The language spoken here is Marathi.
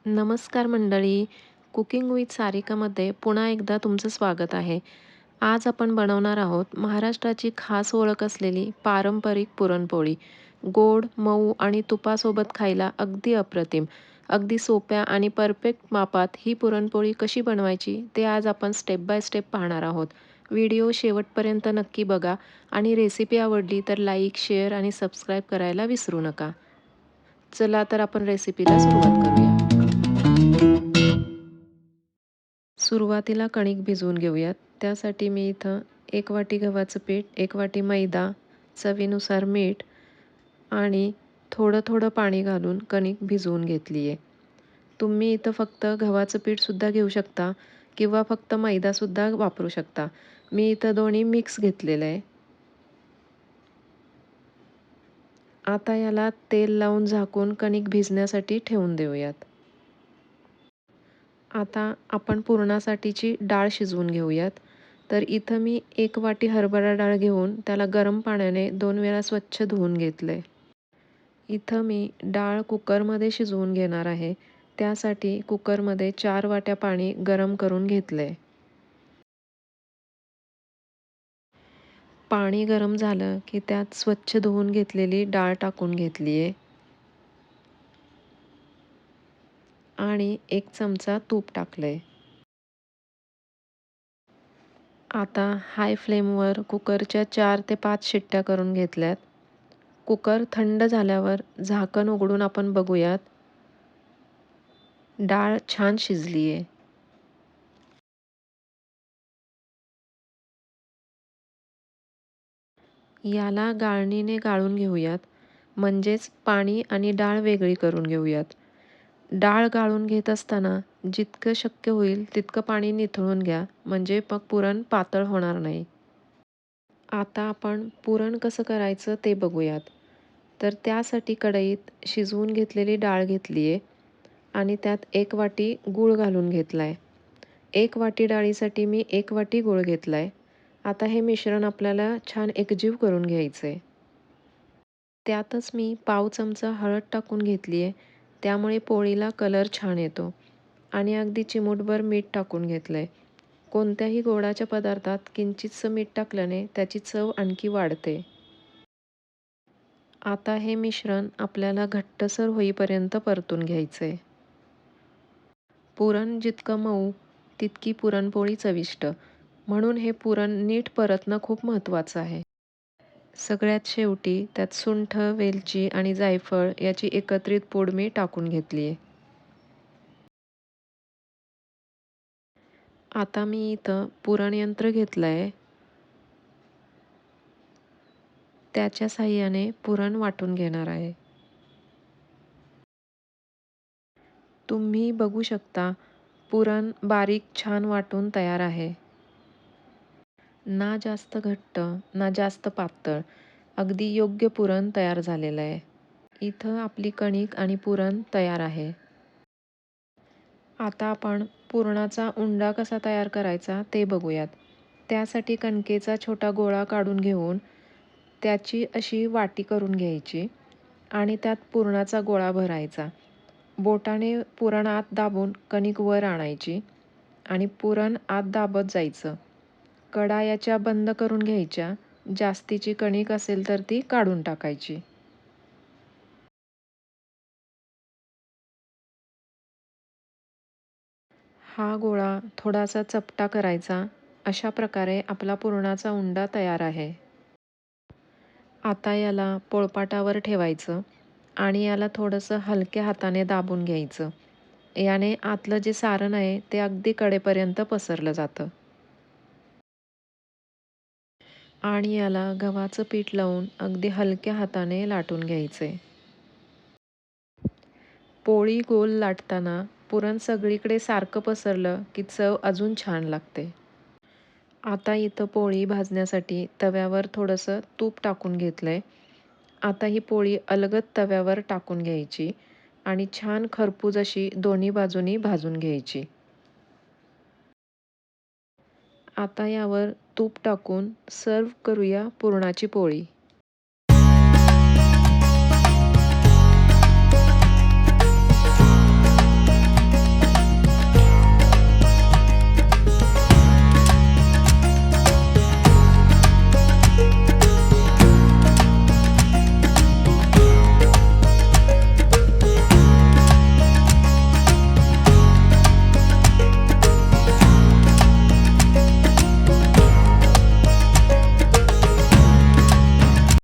नमस्कार मंडळी. कुकिंग विथ सारिकामध्ये पुन्हा एकदा तुमचं स्वागत आहे. आज आपण बनवणार आहोत महाराष्ट्राची खास ओळख असलेली पारंपरिक पुरणपोळी. गोड, मऊ आणि तुपासोबत खायला अगदी अप्रतिम. अगदी सोप्या आणि परफेक्ट मापात ही पुरणपोळी कशी बनवायची ते आज आपण स्टेप बाय स्टेप पाहणार आहोत. व्हिडिओ शेवटपर्यंत नक्की बघा आणि रेसिपी आवडली तर लाईक, शेअर आणि सबस्क्राईब करायला विसरू नका. चला तर आपण रेसिपीला सुरुवात करूया. सुरुवातीला कणिक भिजवून घेऊयात. त्यासाठी मी इथं 1 वाटी गव्हाचं पीठ, 1 वाटी मैदा, चवीनुसार मीठ आणि थोडं-थोडं पाणी घालून कणिक भिजवून घेतली आहे. तुम्ही इथं फक्त गव्हाचं पीठसुद्धा घेऊ शकता किंवा फक्त मैदासुद्धा वापरू शकता. मी इथं दोन्ही मिक्स घेतलेलं आहे. आता याला तेल लावून झाकून कणिक भिजण्यासाठी ठेवून देऊयात. आता आपण पुरणासाठीची डाळ शिजवून घेऊयात. तर इथं मी 1 वाटी हरभरा डाळ घेऊन त्याला गरम पाण्याने 2 वेळा स्वच्छ धुवून घेतलंय. इथं मी डाळ कुकरमध्ये शिजवून घेणार आहे. त्यासाठी कुकरमध्ये 4 वाट्या पाणी गरम करून घेतलंय. पाणी गरम झालं की त्यात स्वच्छ धुवून घेतलेली डाळ टाकून घेतली आहे आणि 1 चमचा तूप टाकलंय. आता हाय फ्लेमवर कुकरच्या 4 ते 5 शिट्ट्या करून घेतल्यात. कुकर थंड झाल्यावर झाकण उघडून आपण बघूयात. डाळ छान शिजली आहे. याला गाळणीने गाळून घेऊयात, म्हणजेच पाणी आणि डाळ वेगळी करून घेऊयात. डाळ गाळून घेत असताना जितकं शक्य होईल तितकं पाणी निथळून घ्या, म्हणजे मग पुरण पातळ होणार नाही. आता आपण पुरण कसं करायचं ते बघूयात. तर त्यासाठी कढईत शिजवून घेतलेली डाळ घेतली आहे आणि त्यात 1 वाटी गूळ घालून घेतला आहे. 1 वाटी डाळीसाठी मी 1 वाटी गूळ घेतला आहे. आता हे मिश्रण आपल्याला छान एकजीव करून घ्यायचं आहे. त्यातच मी पाव चमचा हळद टाकून घेतली आहे. त्यामुळे पोळीला कलर छान येतो आणि अगदी चिमूटभर मीठ टाकून घेतलं आहे. कोणत्याही गोडाच्या पदार्थात किंचितसं मीठ टाकल्याने त्याची चव आणखी वाढते. आता हे मिश्रण आपल्याला घट्टसर होईपर्यंत परतून घ्यायचं आहे. पुरण जितकं मऊ तितकी पुरणपोळी चविष्ट, म्हणून हे पुरण नीट परतणं खूप महत्त्वाचं आहे. सगळ्यात शेवटी त्यात सुंठ, वेलची आणि जायफळ याची एकत्रित पूड मी टाकून घेतली आहे. आता मी इथं पुरणयंत्र घेतलं आहे. त्याच्या साहाय्याने पुरण वाटून घेणार आहे. तुम्ही बघू शकता, पुरण बारीक छान वाटून तयार आहे. ना जास्त घट्ट ना जास्त पातळ, अगदी योग्य पुरण तयार झालेलं आहे. इथं आपली कणिक आणि पुरण तयार आहे. आता आपण पुरणाचा उंडा कसा तयार करायचा ते बघूयात. त्यासाठी कणकेचा छोटा गोळा काढून घेऊन त्याची अशी वाटी करून घ्यायची आणि त्यात पुरणाचा गोळा भरायचा. बोटाने पुरण आत दाबून कणिक वर आणायची आणि पुरण आत दाबत जायचं. कडा याच्या बंद करून घ्यायच्या. जास्तीची कणिक असेल तर ती काढून टाकायची. हा गोळा थोडासा चपटा करायचा. अशा प्रकारे आपला पुरणाचा उंडा तयार आहे. आता याला पोळपाटावर ठेवायचं आणि याला थोडंसं हलक्या हाताने दाबून घ्यायचं. याने आतलं जे सारण आहे ते अगदी कडेपर्यंत पसरलं जातं. आणि याला गव्हाचं पीठ लावून अगदी हलक्या हाताने लाटून घ्यायचे. पोळी गोल लाटताना पुरण सगळीकडे सारखं पसरलं की चव अजून छान लागते. आता इथं पोळी भाजण्यासाठी तव्यावर थोडंसं तूप टाकून घेतलंय. आता ही पोळी अलगद तव्यावर टाकून घ्यायची आणि छान खरपूस अशी दोन्ही बाजूनी भाजून घ्यायची. आता यावर तूप टाकून सर्व्ह करूया पुरणाची पोळी.